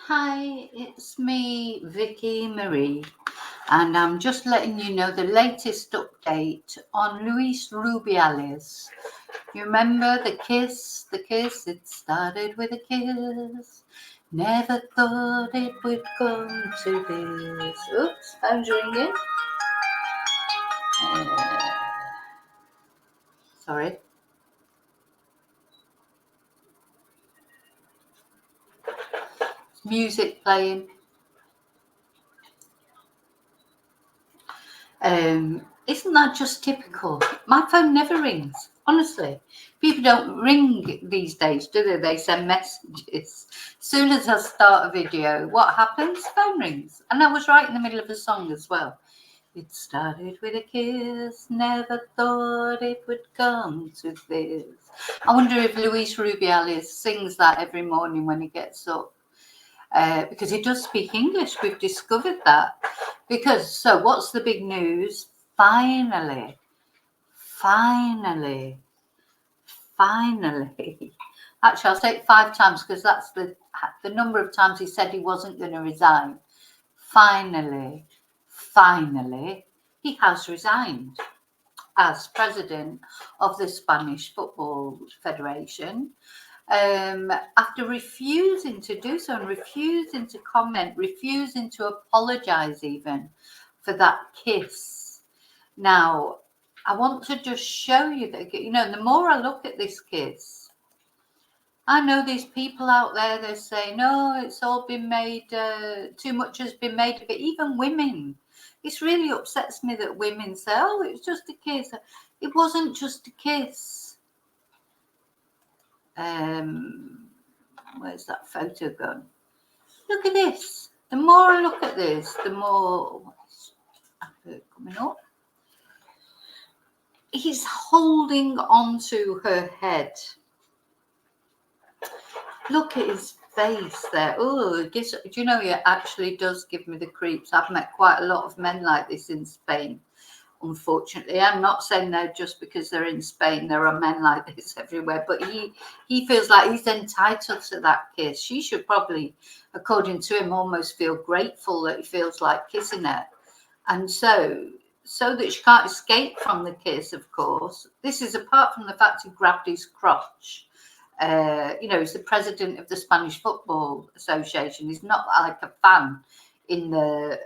Hi, it's me, Vicky Marie, and I'm just letting you know the latest update on Luis Rubiales. You remember the kiss, it started with a kiss. Never thought it would come to this. Oops, phone's ringing. Uh, sorry. Music playing. Isn't that just typical? My phone never rings, honestly. People don't ring these days, do they? They send messages. Soon as I start a video, what happens? Phone rings. And I was right in the middle of a song as well. It started with a kiss, never thought it would come to this. I wonder if Luis Rubiales sings that every morning when he gets up. Because he does speak English. We've discovered that. So what's the big news? Finally, actually, I'll say it 5 times because that's the number of times he said he wasn't going to resign. Finally, he has resigned as president of the Spanish Football Federation. After refusing to do so and refusing to comment, refusing to apologise even for that kiss. Now, I want to just show you that, the more I look at this kiss, I know these people out there, they're saying, no, it's all been made, too much has been made of it, even women. It really upsets me that women say, oh, it was just a kiss. It wasn't just a kiss. Where's that photo gone? Look at this. The more I look at this, the more coming up. He's holding onto her head. Look at his face there. Oh, do you know, it actually does give me the creeps. I've met quite a lot of men like this in Spain. Unfortunately, I'm not saying they're just because they're in Spain. There are men like this everywhere, but he feels like he's entitled to that kiss. She should probably, according to him, almost feel grateful that he feels like kissing her, and so that she can't escape from the kiss. Of course, this is apart from the fact he grabbed his crotch. He's the president of the Spanish Football Association. He's not like a fan in the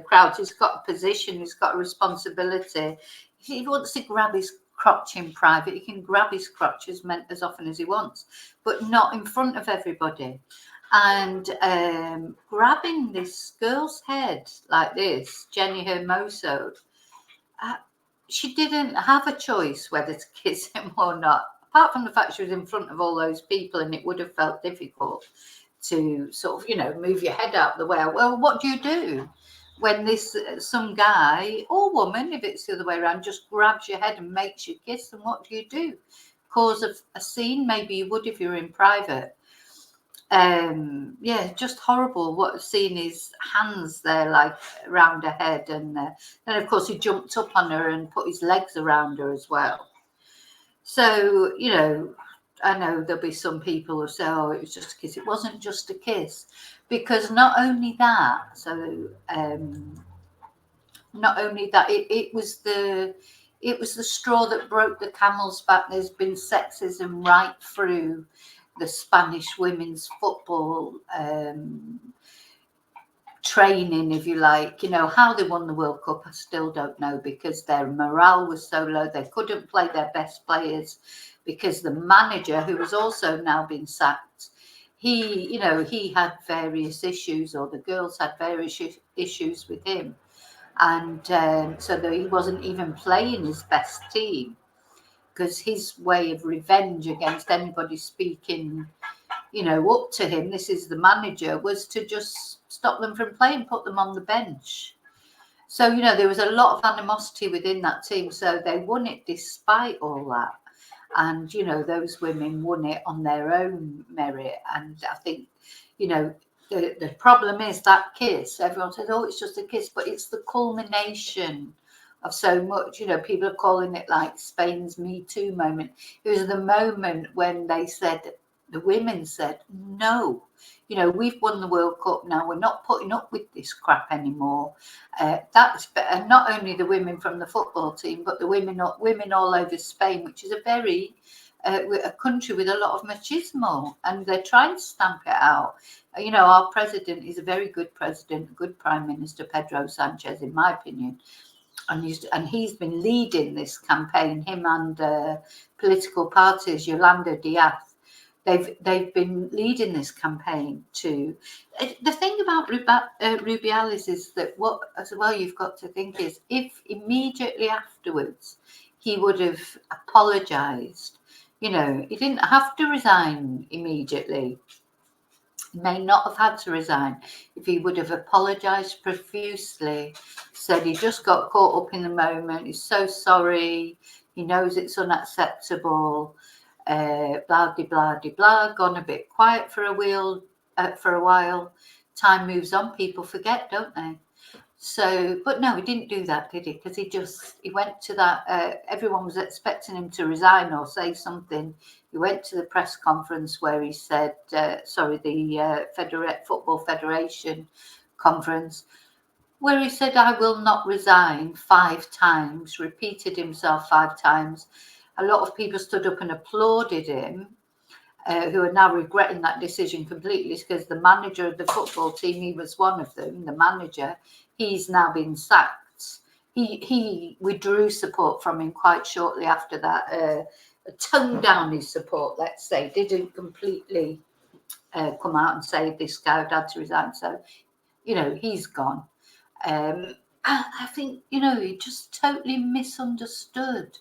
crowd. He's got a position, he's got a responsibility. If he wants to grab his crotch in private, he can grab his crotch as often as he wants, but not in front of everybody. And grabbing this girl's head like this, Jenni Hermoso, she didn't have a choice whether to kiss him or not, apart from the fact she was in front of all those people and it would have felt difficult to sort of, move your head out the way. Well, what do you do when some guy or woman, if it's the other way around, just grabs your head and makes you kiss them? What do you do? Cause a scene? Maybe you would if you were in private. Just horrible. What seeing his hands there, like around her head, and then of course he jumped up on her and put his legs around her as well. So I know there'll be some people who say, oh, it was just a kiss. It wasn't just a kiss, because not only that, it was the straw that broke the camel's back. There's been sexism right through the Spanish women's football training, if you like. How they won the World Cup, I still don't know, because their morale was so low. They couldn't play their best players because the manager, who has also now been sacked, he had various issues, or the girls had various issues with him, and so that he wasn't even playing his best team, because his way of revenge against anybody speaking up to him, this is the manager, was to just stop them from playing, put them on the bench. So there was a lot of animosity within that team, so they won it despite all that. And those women won it on their own merit. And I think the problem is that kiss. Everyone says, oh, it's just a kiss, but it's the culmination of so much. People are calling it like Spain's Me Too moment. It was the moment when they said The women said, no, you know, we've won the World Cup now. We're not putting up with this crap anymore. That's better. Not only the women from the football team, but the women all over Spain, which is a very a country with a lot of machismo, and they're trying to stamp it out. You know, our president is a very good president, a good prime minister, Pedro Sanchez, in my opinion. And he's been leading this campaign, him and political parties, Yolanda Diaz. They've been leading this campaign to. The thing about Rubiales is that what as well you've got to think is if immediately afterwards he would have apologised, you know, he didn't have to resign immediately. He may not have had to resign if he would have apologised profusely, said he just got caught up in the moment, he's so sorry, he knows it's unacceptable. Blah de blah de blah, gone a bit quiet for a while. Time moves on, people forget, don't they? So, but no, he didn't do that, did he? Because he went to that. Everyone was expecting him to resign or say something. He went to the press conference where he said, the Football Federation conference, where he said, "I will not resign" 5 times, repeated himself 5 times. A lot of people stood up and applauded him, who are now regretting that decision completely, because the manager of the football team, he was one of them, the manager, he's now been sacked. He withdrew support from him quite shortly after that, toned down his support, let's say, didn't completely come out and say this guy had to resign. So, you know, he's gone. I think, you know, he just totally misunderstood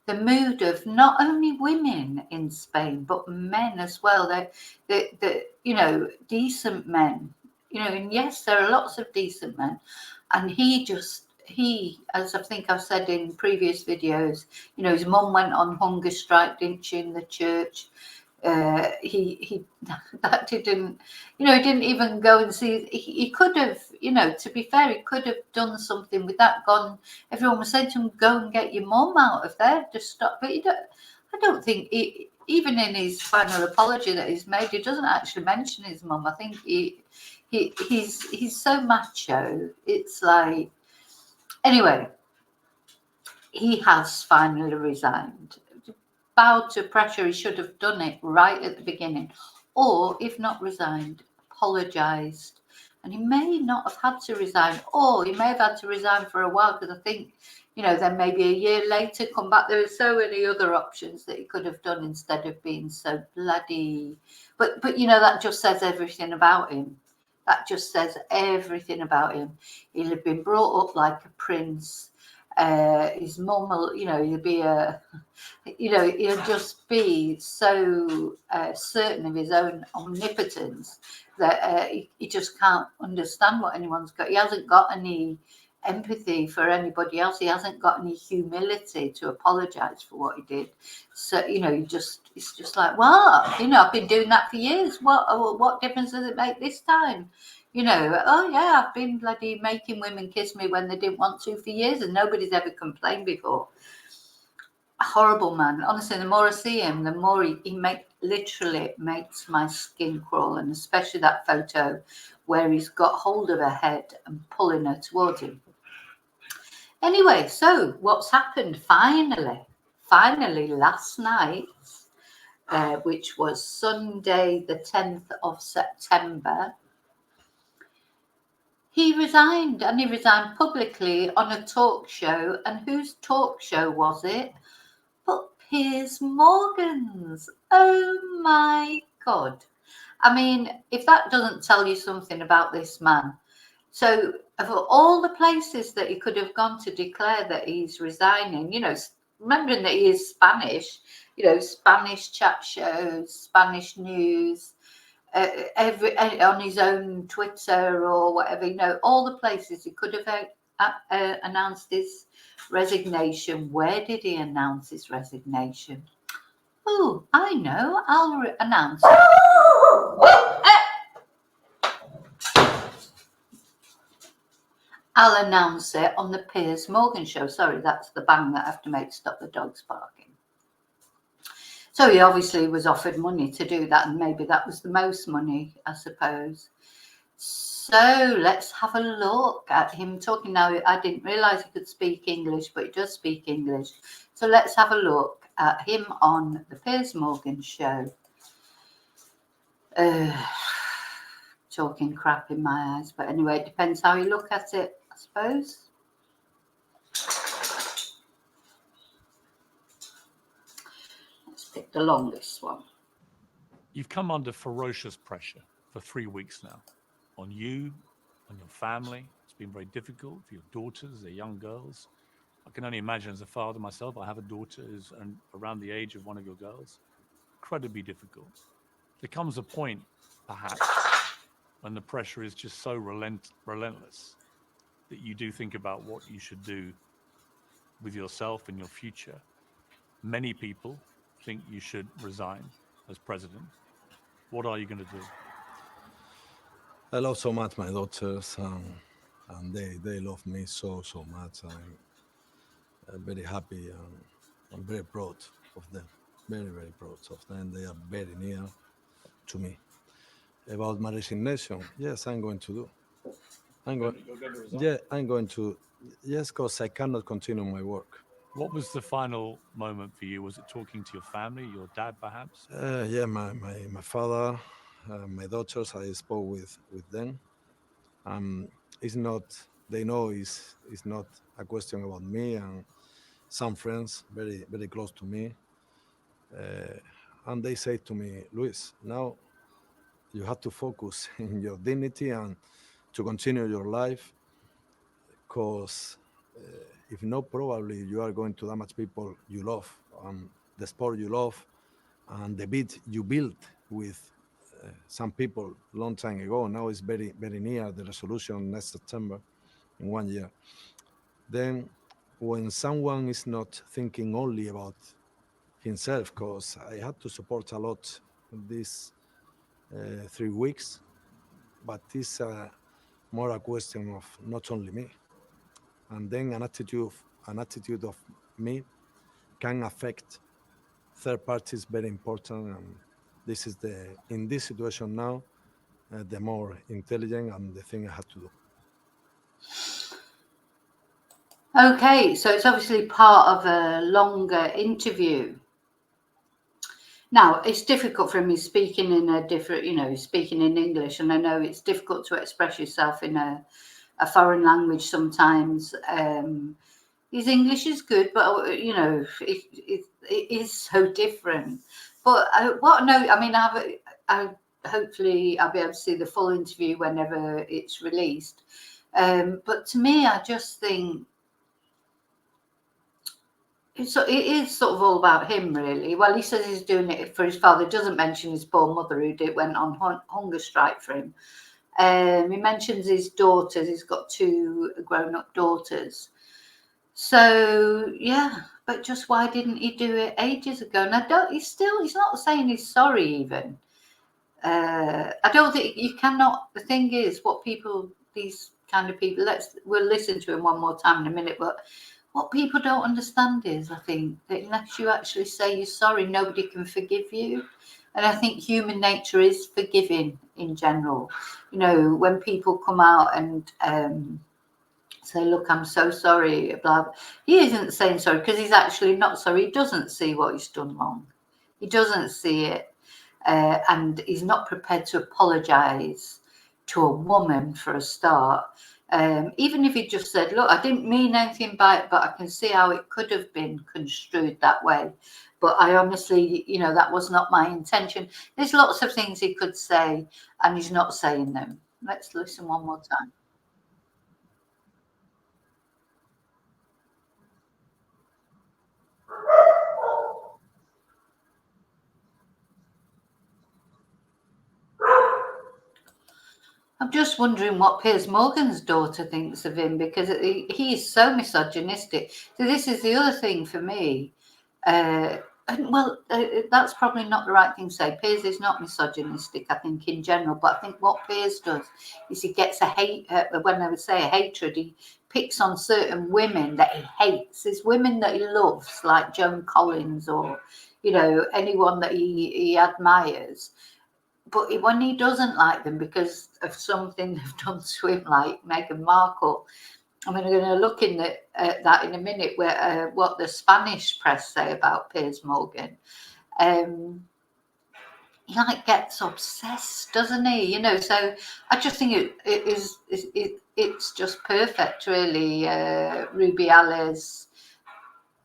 the mood of not only women in Spain, but men as well. They're you know, decent men, you know, and yes, there are lots of decent men. And he, as I think I've said in previous videos, you know, his mum went on hunger strike, didn't she, in the church. That didn't, you know, he didn't even go and see. He could have, you know, to be fair, he could have done something with that. Gone. Everyone was saying to him, "Go and get your mum out of there, just stop." But I don't think even in his final apology that he's made, he doesn't actually mention his mum. I think he's so macho. It's like, anyway, he has finally resigned. Bowed to pressure, he should have done it right at the beginning, or if not resigned, apologised. And he may not have had to resign, or he may have had to resign for a while, because I think, you know, then maybe a year later come back. There are so many other options that he could have done instead of being so bloody. But you know, that just says everything about him. That just says everything about him. He'll have been brought up like a prince. His mum will, you know, he'll be he'll just be so certain of his own omnipotence that he just can't understand what anyone's got. He hasn't got any empathy for anybody else. He hasn't got any humility to apologise for what he did. So, you know, it's just like, what? You know, I've been doing that for years. What difference does it make this time? You know, oh yeah, I've been bloody making women kiss me when they didn't want to for years, and nobody's ever complained before. A horrible man. Honestly, the more I see him, the more he literally makes my skin crawl, and especially that photo where he's got hold of her head and pulling her towards him. Anyway, so what's happened? Finally last night, which was Sunday the 10th of September, he resigned, and he resigned publicly on a talk show. And whose talk show was it? But Piers Morgan's. Oh my God. I mean, if that doesn't tell you something about this man. So of all the places that he could have gone to declare that he's resigning, you know, remembering that he is Spanish, you know, Spanish chat shows, Spanish news, on his own Twitter or whatever, you know, all the places he could have announced his resignation. Where did he announce his resignation? Oh, I know. I'll announce it. I'll announce it on the Piers Morgan show. Sorry, that's the bang that I have to make to stop the dogs barking. So he obviously was offered money to do that, and maybe that was the most money, I suppose. So let's have a look at him talking now. I didn't realise he could speak English, but he does speak English. So let's have a look at him on the Piers Morgan show. Talking crap in my eyes, but anyway, it depends how you look at it, I suppose. Let's pick the longest one. You've come under ferocious pressure for 3 weeks now, on you, on your family. It's been very difficult for your daughters, they're young girls. I can only imagine as a father myself, I have a daughter who's around the age of one of your girls. Incredibly difficult. There comes a point, perhaps, when the pressure is just so relentless that you do think about what you should do with yourself and your future. Many people think you should resign as president. What are you going to do? I love so much my daughters, and they love me so much. I'm very happy, and I'm very proud of them. Very proud of them. They are very near to me. About my resignation, yes, I'm going to do. I'm going. You're going to resign? Yeah, I'm going to. Yes, because I cannot continue my work. What was the final moment for you? Was it talking to your family, your dad, perhaps? Yeah, my father, my daughters. I spoke with them. It's not. They know it's not a question about me and some friends very close to me, and they say to me, Luis, now you have to focus in your dignity and to continue your life, because if not, probably you are going to damage people you love, the sport you love, and the beat you built with some people long time ago. Now it's very near the resolution next September, in 1 year. Then when someone is not thinking only about himself, because I had to support a lot these 3 weeks, but it's more a question of not only me. And then an attitude of me can affect third parties, very important. And this is in this situation now, the more intelligent and the thing I had to do. Okay, so it's obviously part of a longer interview. Now, it's difficult for him. He's speaking in a different, he's speaking in English, and I know it's difficult to express yourself in a foreign language sometimes. His English is good, but, it is so different. But hopefully I'll be able to see the full interview whenever it's released. But to me, I just think, it is sort of all about him, really. Well, he says he's doing it for his father. He doesn't mention his poor mother who went on hunger strike for him. He mentions his daughters. He's got 2 grown-up daughters. So, yeah, but just why didn't he do it ages ago? And he's not saying he's sorry even. I don't think you cannot. The thing is, these kind of people, we'll listen to him one more time in a minute, but what people don't understand is, I think, that unless you actually say you're sorry, nobody can forgive you. And I think human nature is forgiving in general. When people come out and say, look, I'm so sorry, blah, blah. He isn't saying sorry because he's actually not sorry. He doesn't see what he's done wrong. He doesn't see it. And he's not prepared to apologise to a woman for a start. Even if he just said, look, I didn't mean anything by it, but I can see how it could have been construed that way. But I honestly, that was not my intention. There's lots of things he could say, and he's not saying them. Let's listen one more time. I'm just wondering what Piers Morgan's daughter thinks of him, because he is so misogynistic. So this is the other thing for me. That's probably not the right thing to say. Piers is not misogynistic, I think, in general. But I think what Piers does is he gets when I would say a hatred, he picks on certain women that he hates. There's women that he loves, like Joan Collins or, you know, anyone that he admires. But when he doesn't like them because of something they've done to him, like Meghan Markle, I mean, we're going to look at that in a minute, where what the Spanish press say about Piers Morgan. He like gets obsessed, doesn't he? You know, so I just think it's just perfect, really. Rubiales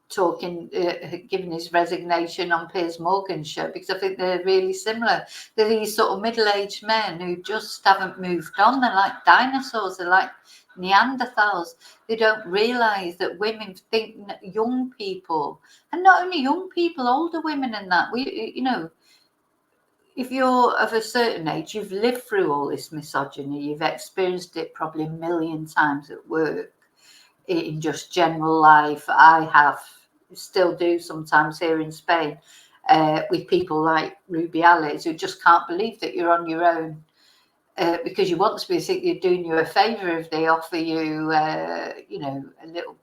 talking, giving his resignation on Piers Morgan's show, because I think they're really similar. They're these sort of middle-aged men who just haven't moved on. They're like dinosaurs. They're like Neanderthals. They don't realise that women think, young people, and not only young people, older women, and that you know. If you're of a certain age, you've lived through all this misogyny, you've experienced it probably a million times at work, in just general life. I have, still do sometimes here in Spain, with people like Rubiales, who just can't believe that you're on your own, because you want to be, think you're doing you a favour if they offer you, you know, a little.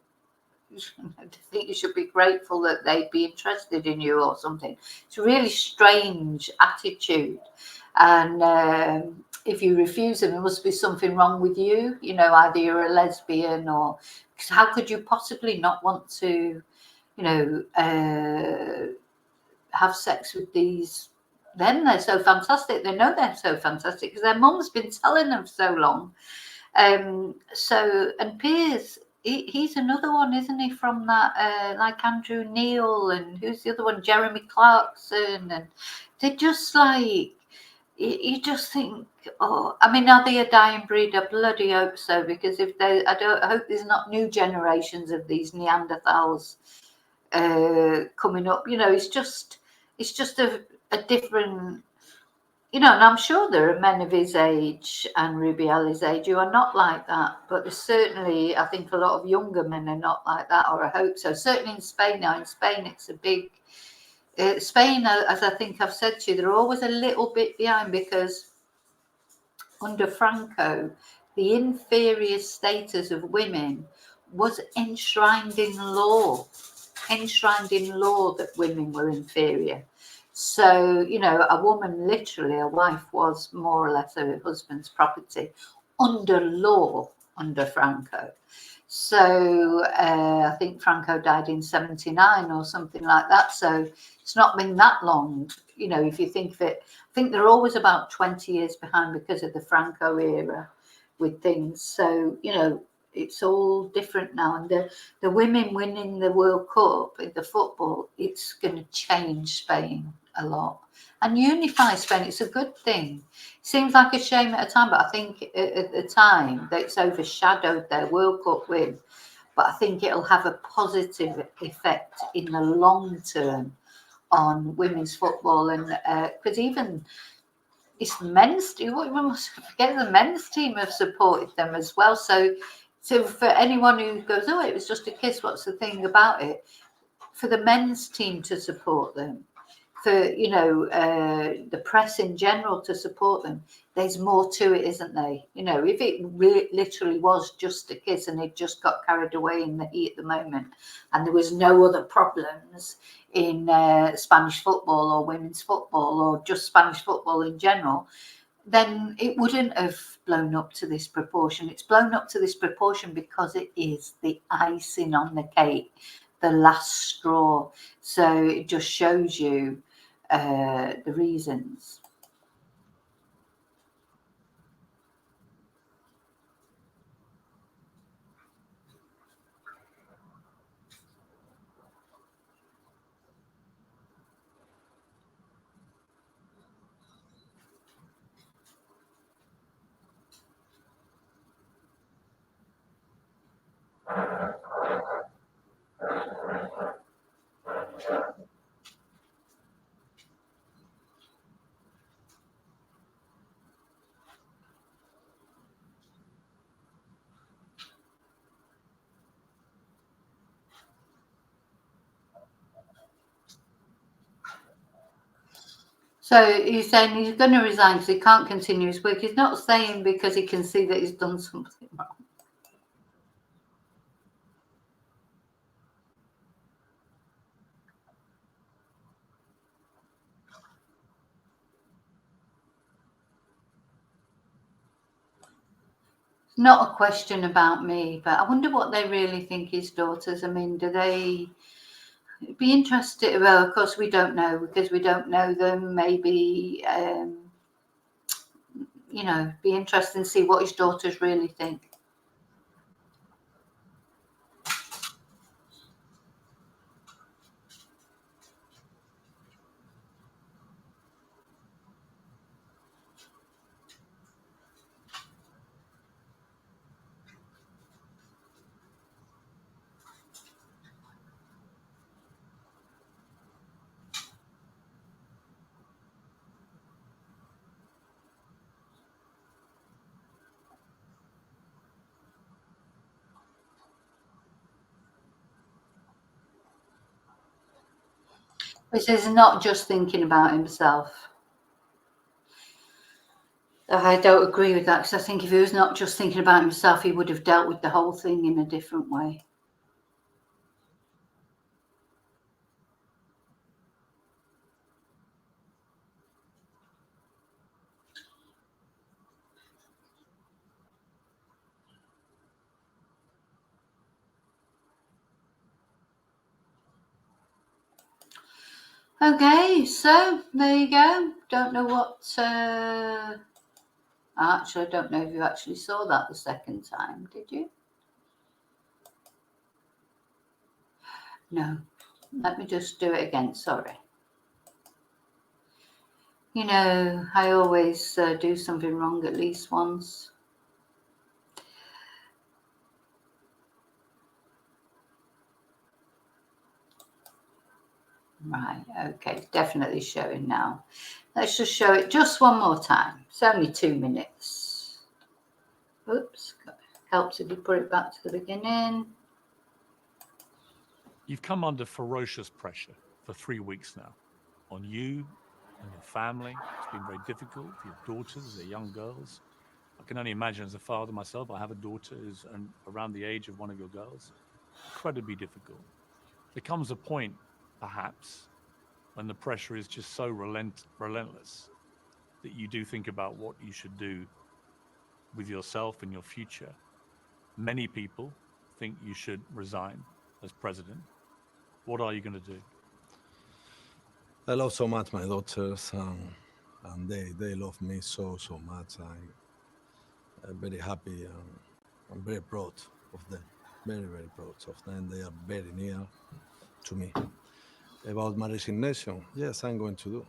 I think you should be grateful that they'd be interested in you or something. It's a really strange attitude, and if you refuse them, there must be something wrong with you. You know, either you're a lesbian, or because how could you possibly not want to, you know, have sex with these? Then they're so fantastic. They know they're so fantastic because their mum's been telling them for so long. So, and Piers, he's another one, isn't he, from that, like Andrew Neil, and who's the other one, Jeremy Clarkson, and they're just like, you just think, oh, I mean, are they a dying breed? I bloody hope so, because if they, I hope there's not new generations of these Neanderthals coming up. You know, it's just a different. You know, and I'm sure there are men of his age and Rubiales' age who are not like that. But there's certainly, I think, a lot of younger men are not like that, or I hope so. Certainly in Spain now. In Spain, it's a big... Spain, as I think I've said to you, they're always a little bit behind, because under Franco, the inferior status of women was enshrined in law. Enshrined in law that women were inferior. So, you know, a woman, literally, a wife, was more or less her husband's property under law, under Franco. So I think Franco died in 79 or something like that. So it's not been that long. You know, if you think of it, I think they're always about 20 years behind because of the Franco era with things. So, you know, it's all different now. And the women winning the World Cup in the football, it's going to change Spain a lot and unify Spain. It's a good thing. Seems like a shame at a time, but I think at the time that it's overshadowed their World Cup win. But I think it'll have a positive effect in the long term on women's football. And because even it's the men's team, we must forget the men's team have supported them as well. So for anyone who goes, oh, it was just a kiss, what's the thing about it? For the men's team to support them, for, you know, the press in general to support them, there's more to it, isn't there? You know, if it literally was just a kiss and it just got carried away in the heat at the moment, and there was no other problems in Spanish football or women's football or just Spanish football in general, then it wouldn't have blown up to this proportion. It's blown up to this proportion because it is the icing on the cake, the last straw. So it just shows you the reasons. So he's saying he's going to resign because he can't continue his work. He's not saying because he can see that he's done something wrong. Not a question about me, but I wonder what they really think his daughters. I mean, do they be interested? Well, of course, we don't know because we don't know them. Maybe, you know, be interesting to see what his daughters really think. This is not just thinking about himself. I don't agree with that because I think if he was not just thinking about himself, he would have dealt with the whole thing in a different way. Okay, so there you go. Don't know what. Actually, I don't know if you actually saw that the second time. Did you? No. Let me just do it again. Sorry. You know, I always do something wrong at least once. Right, okay, definitely showing now. Let's just show it just one more time. It's only 2 minutes. Oops, helps if you put it back to the beginning. You've come under ferocious pressure for 3 weeks now on you, on your family. It's been very difficult for your daughters, they're young girls. I can only imagine as a father myself, I have a daughter who's around the age of one of your girls. Incredibly difficult. There comes a point, perhaps, when the pressure is just so relentless that you do think about what you should do with yourself and your future. Many people think you should resign as president. What are you going to do? I love so much my daughters, and they love me so much. I'm very happy, and I'm very proud of them. Very proud of them. They are very near to me. About my resignation, yes, I'm going to do.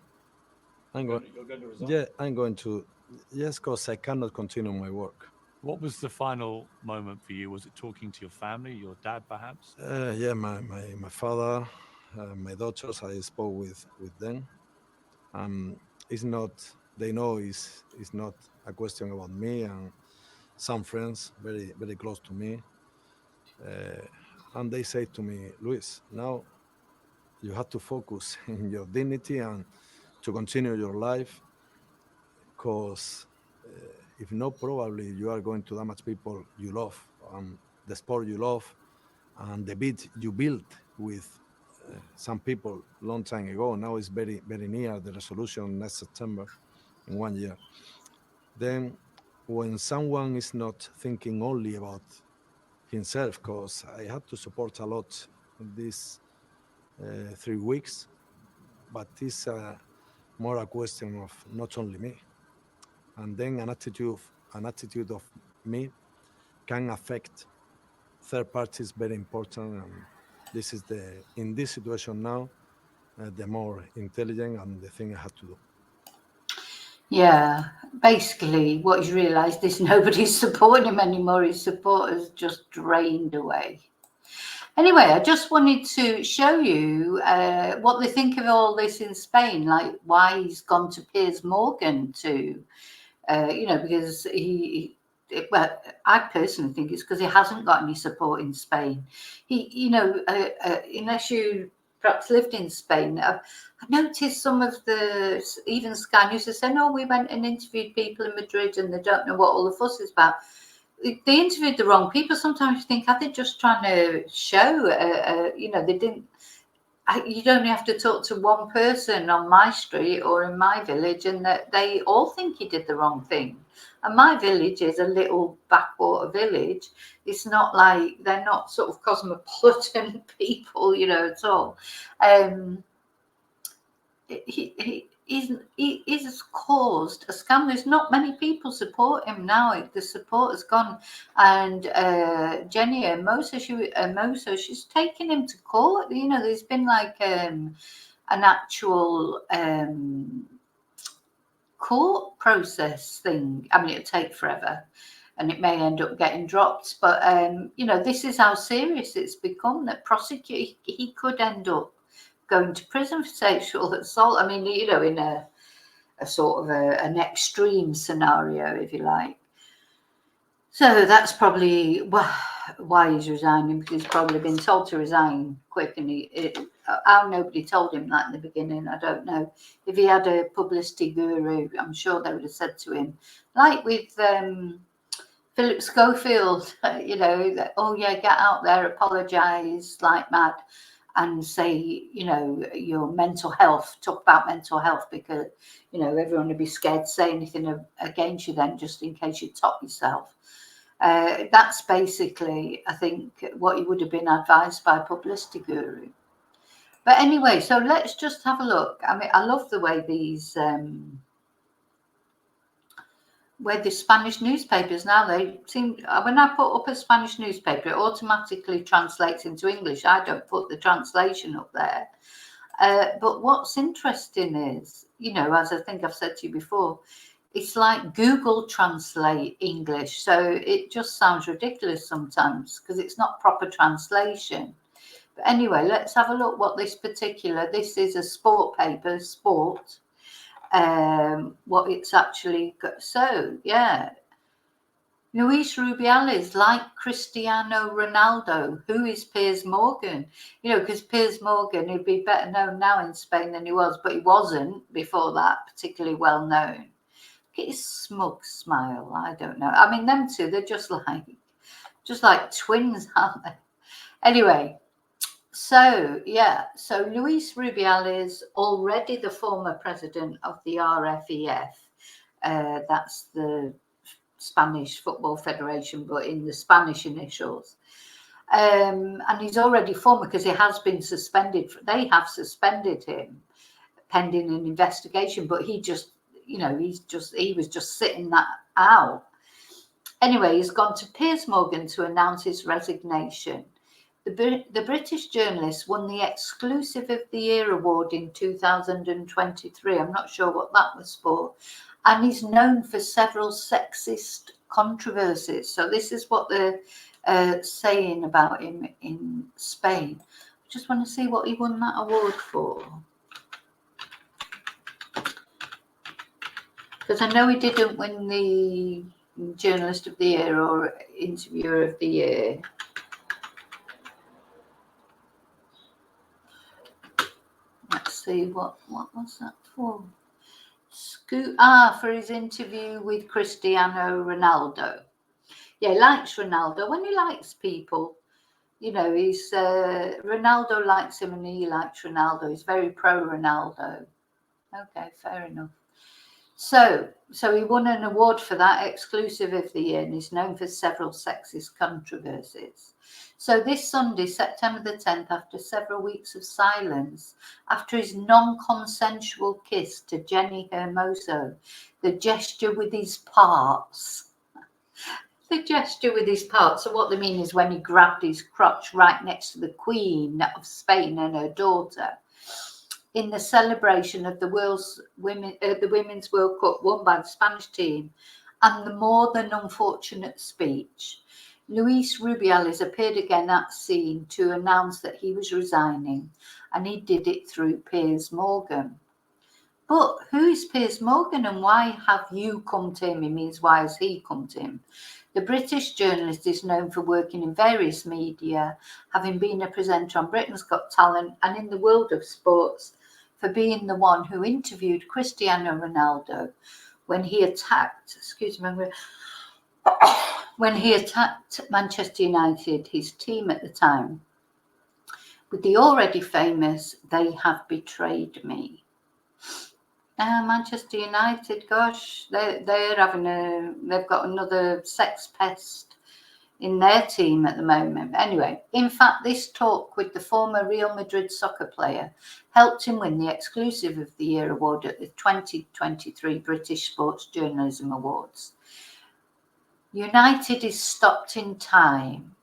You're going to resign? Yeah, I'm going to. Yes, because I cannot continue my work. What was the final moment for you? Was it talking to your family, your dad, perhaps? Yeah, my father, my daughters. I spoke with them. It's not. They know it's not a question about me and some friends very close to me, and they say to me, Luis, now you have to focus in your dignity and to continue your life, because if not, probably you are going to damage people you love, the sport you love, and the bit you built with some people long time ago. Now it's very near the resolution next September in 1 year. Then when someone is not thinking only about himself, because I had to support a lot these 3 weeks, but it's more a question of not only me. And then an attitude of me can affect third parties very important. And this is in this situation now, the more intelligent and the thing I have to do. Yeah, basically what he's realised is nobody's supporting him anymore. His support has just drained away. Anyway, I just wanted to show you what they think of all this in Spain, like why he's gone to Piers Morgan to, you know, because well, I personally think it's because he hasn't got any support in Spain. You know, unless you perhaps lived in Spain, I noticed some of even Sky News are saying, oh, we went and interviewed people in Madrid and they don't know what all the fuss is about. They interviewed the wrong people. Sometimes you think, are they just trying to show, you know, they didn't. you'd only have to talk to one person on my street or in my village, and that they all think he did the wrong thing. And my village is a little backwater village. It's not like, they're not sort of cosmopolitan people, you know, at all. He's caused a scandal. There's not many people support him now. The support has gone. And Jenni Hermoso, she's taken him to court. You know, there's been like an actual court process thing. I mean, it'll take forever and it may end up getting dropped, but you know, this is how serious it's become, that he could end up going to prison for sexual assault. I mean, you know, in a sort of an extreme scenario, if you like. So that's probably why he's resigning, because he's probably been told to resign quick, and how nobody told him that in the beginning, I don't know. If he had a publicity guru, I'm sure they would have said to him, like with Philip Schofield, you know, that, oh yeah, get out there, apologise like mad, and say, you know, your mental health, talk about mental health, because, you know, everyone would be scared to say anything against you then, just in case you top yourself. That's basically, I think, what he would have been advised by a publicity guru. But anyway, so let's just have a look. I mean, I love the way these where the Spanish newspapers now, they seem, when I put up a Spanish newspaper, it automatically translates into English. I don't put the translation up there. But what's interesting is, you know, as I think I've said to you before, it's like Google Translate English. So it just sounds ridiculous sometimes because it's not proper translation. But anyway, let's have a look what this is a sport paper, Sport. What it's actually got. So yeah, Luis Rubiales, like Cristiano Ronaldo. Who is Piers Morgan? You know, because Piers Morgan, he'd be better known now in Spain than he was, but he wasn't before that particularly well known. Look at his smug smile. I don't know. I mean, them two, they're just like twins, aren't they? Anyway. So, yeah, so Luis Rubiales, already the former president of the RFEF, that's the Spanish Football Federation, but in the Spanish initials. And he's already former because he has been suspended. They have suspended him pending an investigation, but he just, you know, he was just sitting that out. Anyway, he's gone to Piers Morgan to announce his resignation. The British journalist won the Exclusive of the Year award in 2023. I'm not sure what that was for. And he's known for several sexist controversies. So this is what they're saying about him in Spain. I just want to see what he won that award for. Because I know he didn't win the Journalist of the Year or Interviewer of the Year. Let's see, what was that for? For his interview with Cristiano Ronaldo. Yeah, he likes Ronaldo. When he likes people, you know, he's Ronaldo likes him and he likes Ronaldo. He's very pro Ronaldo. Okay, fair enough. So he won an award for that, Exclusive of the Year, and he's known for several sexist controversies. So this Sunday, September the 10th, after several weeks of silence, after his non-consensual kiss to Jenni Hermoso, the gesture with his parts. The gesture with his parts. So what they mean is when he grabbed his crotch right next to the Queen of Spain and her daughter, in the celebration of the Women's World Cup won by the Spanish team, and the more than unfortunate speech, Luis Rubiales appeared again at scene to announce that he was resigning, and he did it through Piers Morgan. But who is Piers Morgan and why have you come to him? It means why has he come to him? The British journalist is known for working in various media, having been a presenter on Britain's Got Talent, and in the world of sports, for being the one who interviewed Cristiano Ronaldo when he attacked, when he attacked Manchester United, his team at the time. With the already famous, they have betrayed me. Manchester United, gosh, they're having they've got another sex pest in their team at the moment. Anyway, in fact, this talk with the former Real Madrid soccer player helped him win the Exclusive of the Year award at the 2023 British Sports Journalism Awards. United is stopped in time.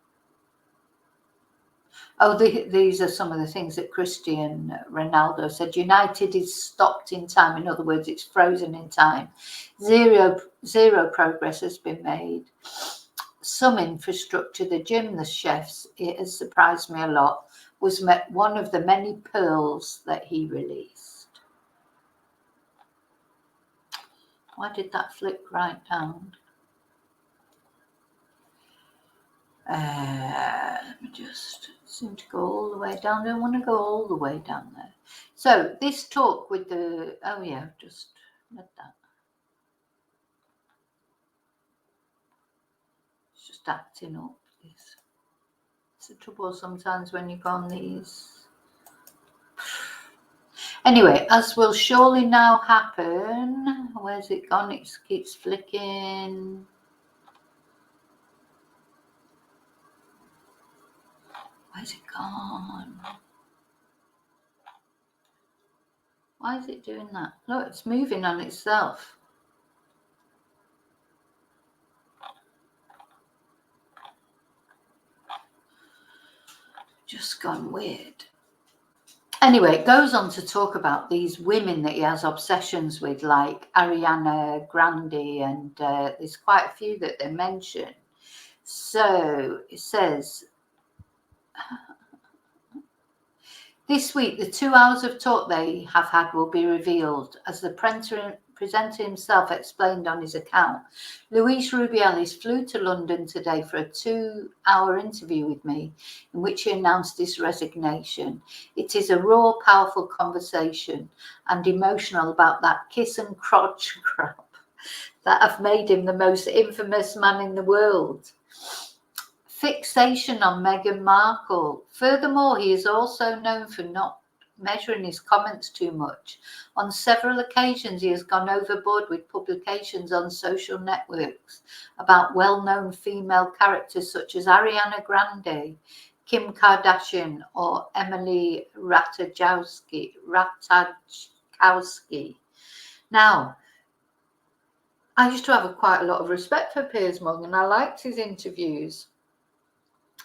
Oh, these are some of the things that Cristiano Ronaldo said. United is stopped in time. In other words, it's frozen in time. Zero progress has been made. Some infrastructure, the gym, the chefs, it has surprised me a lot, was one of the many pearls that he released. Why did that flick right down? Let me just seem to go all the way down. I don't want to go all the way down there. So this talk with the, oh yeah, just let that. It's just acting up. It's the trouble sometimes when you go on these. Anyway, as will surely now happen. Where's it gone? It keeps flicking. Where's it gone? Why is it doing that? Look, it's moving on itself. Just gone weird. Anyway, it goes on to talk about these women that he has obsessions with, like Ariana Grande, and there's quite a few that they mention. So it says, this week, the 2 hours of talk they have had will be revealed, as the presenter himself explained on his account. Luis Rubiales flew to London today for a 2-hour interview with me, in which he announced his resignation. It is a raw, powerful conversation, and emotional about that kiss and crotch crap that have made him the most infamous man in the world. Fixation on Meghan Markle. Furthermore, he is also known for not measuring his comments too much. On several occasions, he has gone overboard with publications on social networks about well-known female characters such as Ariana Grande, Kim Kardashian, or Emily Ratajkowski. Now, I used to have quite a lot of respect for Piers Morgan. I liked his interviews.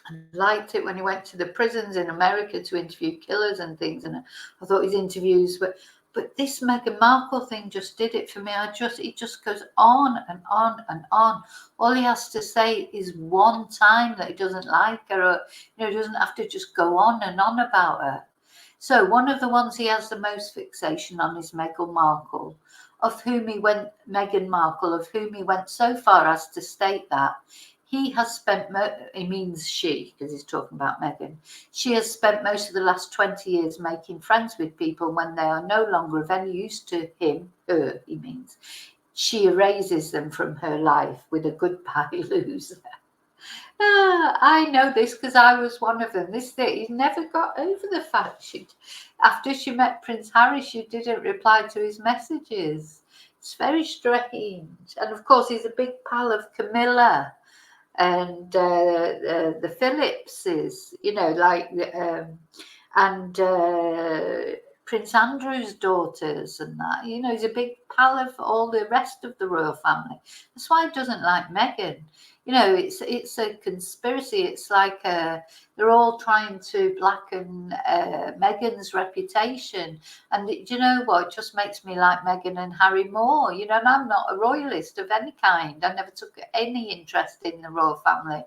I liked it when he went to the prisons in America to interview killers and things, and I thought his interviews were, but this Meghan Markle thing just did it for me. It just goes on and on and on. All he has to say is one time that he doesn't like her, or he doesn't have to just go on and on about her. So one of the ones he has the most fixation on is Meghan Markle, of whom he went so far as to state that he has spent, he means she, because he's talking about Meghan, she has spent most of the last 20 years making friends with people when they are no longer of any use to him, her, he means. She erases them from her life with a goodbye loser. I know this because I was one of them. He never got over the fact after she met Prince Harry, she didn't reply to his messages. It's very strange. And of course, he's a big pal of Camilla and the Phillipses, and Prince Andrew's daughters and that. He's a big pal of all the rest of the royal family. That's why he doesn't like Meghan. It's a conspiracy. It's like they're all trying to blacken Meghan's reputation. And you know what? It just makes me like Meghan and Harry more. And I'm not a royalist of any kind. I never took any interest in the royal family.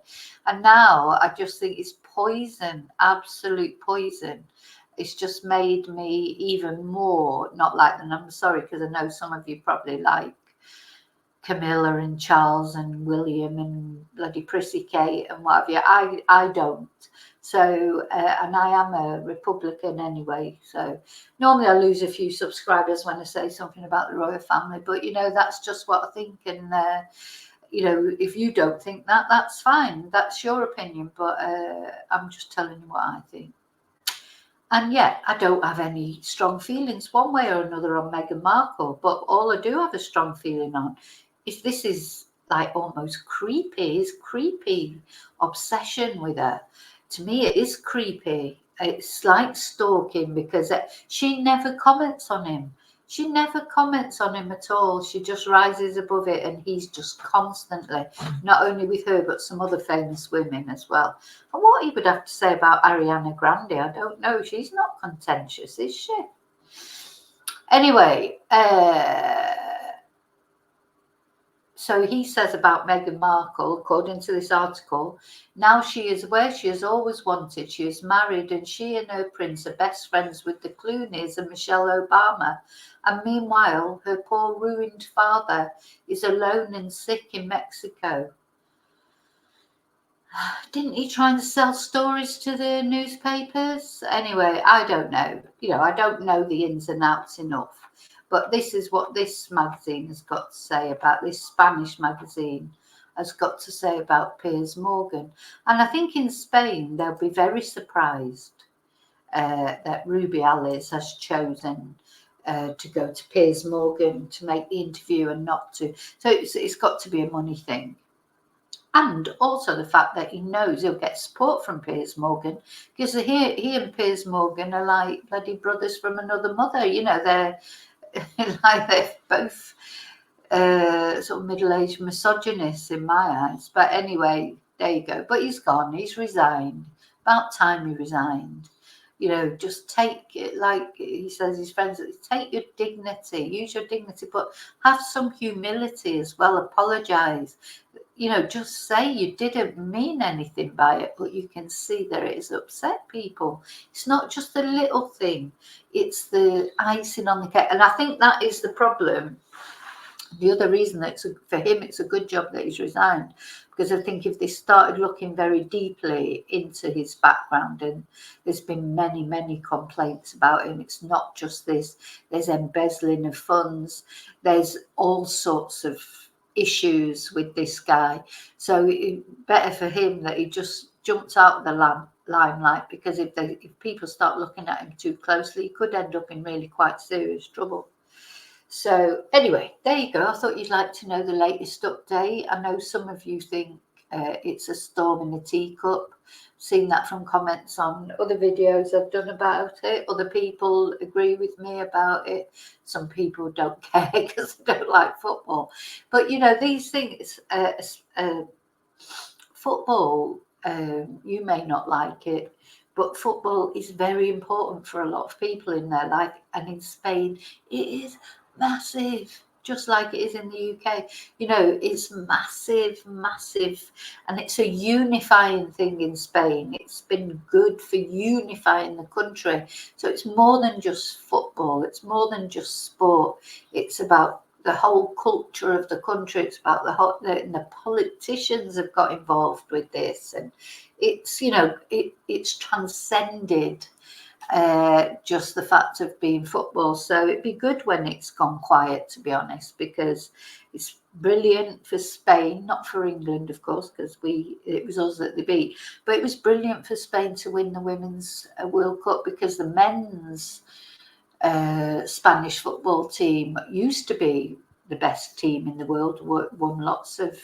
And now I just think it's poison, absolute poison. It's just made me even more not like them. I'm sorry, because I know some of you probably like Camilla and Charles and William and bloody Prissy Kate and what have you. I don't. So, and I am a Republican anyway. So normally I lose a few subscribers when I say something about the royal family. But, that's just what I think. And, if you don't think that, that's fine. That's your opinion. But I'm just telling you what I think. And yet I don't have any strong feelings one way or another on Meghan Markle. But all I do have a strong feeling on is this is like almost creepy. His creepy obsession with her. To me, it is creepy. It's like stalking because she never comments on him. She never comments on him at all. She just rises above it, and he's just constantly, not only with her, but some other famous women as well. And what he would have to say about Ariana Grande, I don't know. She's not contentious, is she? Anyway, so he says about Meghan Markle, according to this article, now she is where she has always wanted. She is married, and she and her prince are best friends with the Clooneys and Michelle Obama. And meanwhile, her poor ruined father is alone and sick in Mexico. Didn't he try and sell stories to the newspapers? Anyway, I don't know. I don't know the ins and outs enough. But this is what this magazine has got to say about this Spanish magazine has got to say about Piers Morgan. And I think in Spain, they'll be very surprised that Rubiales has chosen to go to Piers Morgan to make the interview and not to. So it's got to be a money thing. And also the fact that he knows he'll get support from Piers Morgan, because he and Piers Morgan are like bloody brothers from another mother. They're like they're both sort of middle-aged misogynists in my eyes. But anyway, there you go. But he's gone. He's resigned. About time he resigned. Just take it, like he says his friends, take your dignity, use your dignity, but have some humility as well. Apologise. Just say you didn't mean anything by it, but you can see that it has upset people. It's not just a little thing, it's the icing on the cake. And I think that is the problem. The other reason that for him it's a good job that he's resigned, because I think if they started looking very deeply into his background, and there's been many, many complaints about him. It's not just this. There's embezzling of funds. There's all sorts of issues with this guy. So better for him that he just jumped out of the limelight, because if people start looking at him too closely, he could end up in really quite serious trouble. So anyway, there you go. I thought you'd like to know the latest update. I know some of you think it's a storm in a teacup. Seen that from comments on other videos I've done about it. Other people agree with me about it. Some people don't care because they don't like football. But these things, football, you may not like it, but football is very important for a lot of people in their life. And in Spain, it is massive, just like it is in the UK. It's massive, massive, and it's a unifying thing in Spain. It's been good for unifying the country. So it's more than just football. It's more than just sport. It's about the whole culture of the country. It's about the politicians have got involved with this, and it's it's transcended just the fact of being football. So it'd be good when it's gone quiet, to be honest, because it's brilliant for Spain, not for England, of course, because it was us that they beat, but it was brilliant for Spain to win the Women's World Cup, because the men's Spanish football team used to be the best team in the world, won lots of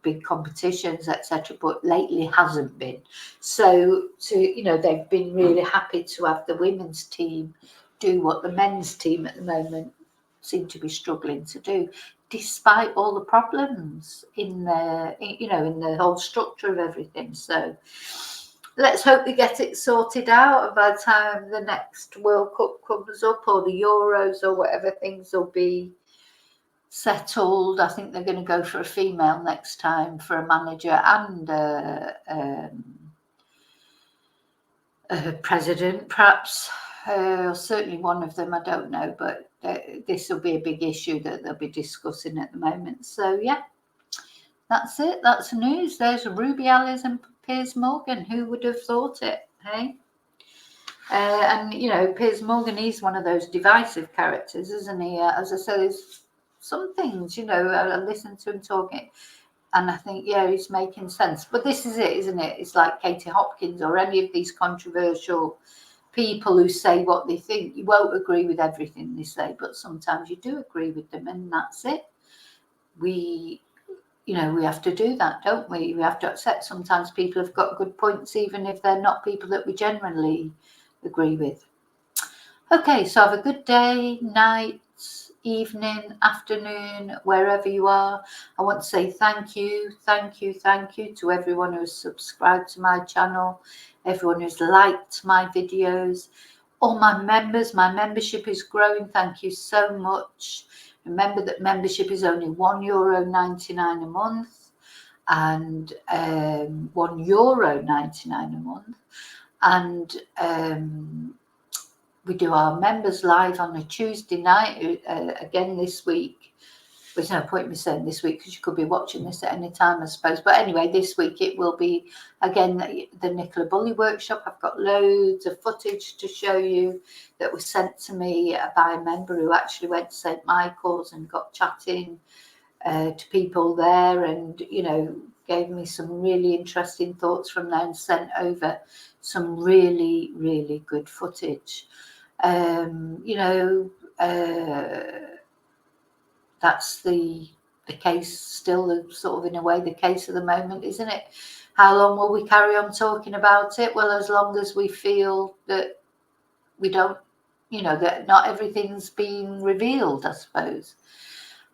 big competitions, etc., but lately hasn't been. So they've been really happy to have the women's team do what the men's team at the moment seem to be struggling to do, despite all the problems in the whole structure of everything. So let's hope they get it sorted out, and by the time the next World Cup comes up, or the Euros, or whatever, things will be settled. I think they're going to go for a female next time for a manager and a president, perhaps, or certainly one of them. I don't know, but this will be a big issue that they'll be discussing at the moment. So yeah, that's it. That's the news. There's Rubiales and Piers Morgan. Who would have thought it, hey? And Piers Morgan, he's one of those divisive characters, isn't he? As I said, there's some things, I listen to him talking, And I think, yeah, it's making sense. But this is it, isn't it? It's like Katie Hopkins or any of these controversial people who say what they think. You won't agree with everything they say, but sometimes you do agree with them, and that's it. We have to do that, don't we? We have to accept sometimes people have got good points, even if they're not people that we generally agree with. Okay, so have a good day, night, evening, afternoon, wherever you are. I want to say thank you to everyone who has subscribed to my channel, everyone who's liked my videos, all my members. My membership is growing. Thank you so much. Remember that membership is only €1.99 a month, and €1.99 a month, and we do our members live on a Tuesday night. Again this week, there's no point in me saying this week because you could be watching this at any time, I suppose. But anyway, this week it will be again the Nicola Bully workshop. I've got loads of footage to show you that was sent to me by a member who actually went to St Michael's and got chatting to people there, and gave me some really interesting thoughts from there and sent over some really, really good footage. That's the case still, sort of in a way the case of the moment, isn't it? How long will we carry on talking about it? Well, as long as we feel that we don't, that not everything's been revealed, I suppose.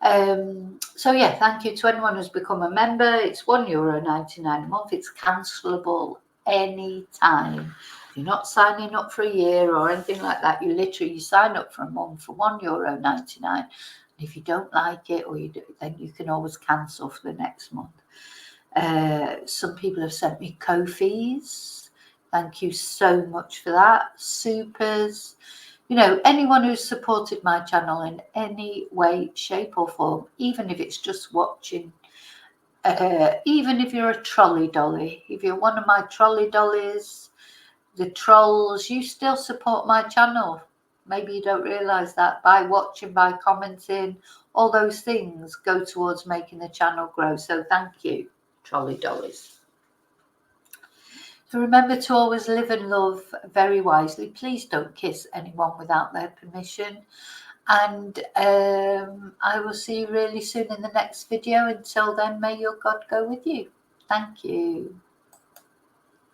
So yeah, thank you to anyone who's become a member. It's €1.99 a month. It's cancelable any time. You're not signing up for a year or anything like that. You sign up for a month for €1.99. And if you don't like it, then you can always cancel for the next month. Some people have sent me Ko-fis. Thank you so much for that. Supers. Anyone who's supported my channel in any way, shape or form, even if it's just watching, even if you're a trolley dolly, if you're one of my trolley dollies, the trolls, you still support my channel. Maybe you don't realise that. By watching, by commenting, all those things go towards making the channel grow. So thank you, trolley dollies. So remember to always live and love very wisely. Please don't kiss anyone without their permission. And I will see you really soon in the next video. Until then, may your God go with you. Thank you.